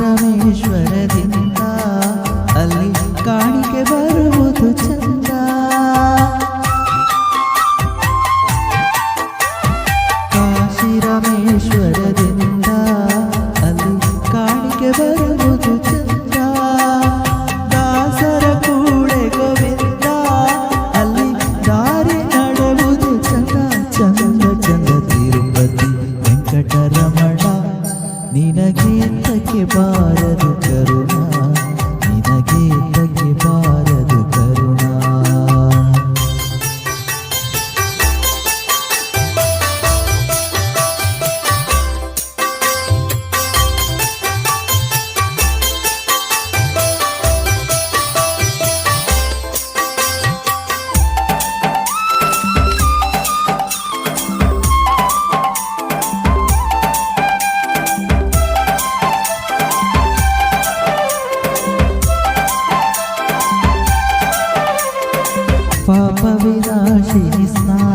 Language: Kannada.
ರಮೇಶ್ವರದಿಂದ ಅಲ್ಲಿ ಕಾಣಿಕೆ ಬರುವುದು ಚಂದ. ಕಾಶಿ ರಮೇಶ್ವರದಿಂದ ಅಲ್ಲಿ ಕಾಣಿಕೆ ಬರುವುದು ಚಂದ. ದಾಸರ ಕೂಡೆ ಗೋವಿಂದ ಅಲ್ಲಿ ದಾರಿ ನಡೆಯುವುದು ಚಂದ ಚಂದ ಚಂದ. ತಿರುಪತಿ ವೆಂಕಟರಮಣ ನಿನಗೆ ತಕ್ಕೆ ಬಾರದು ಕರುಣ, ನಿನಗೆ ತಕ್ಕೆ ಬಾರದು ಕರುಣ. ಪಾಪ ವಿನಾಶಿನಿ ಸ್ನಾನ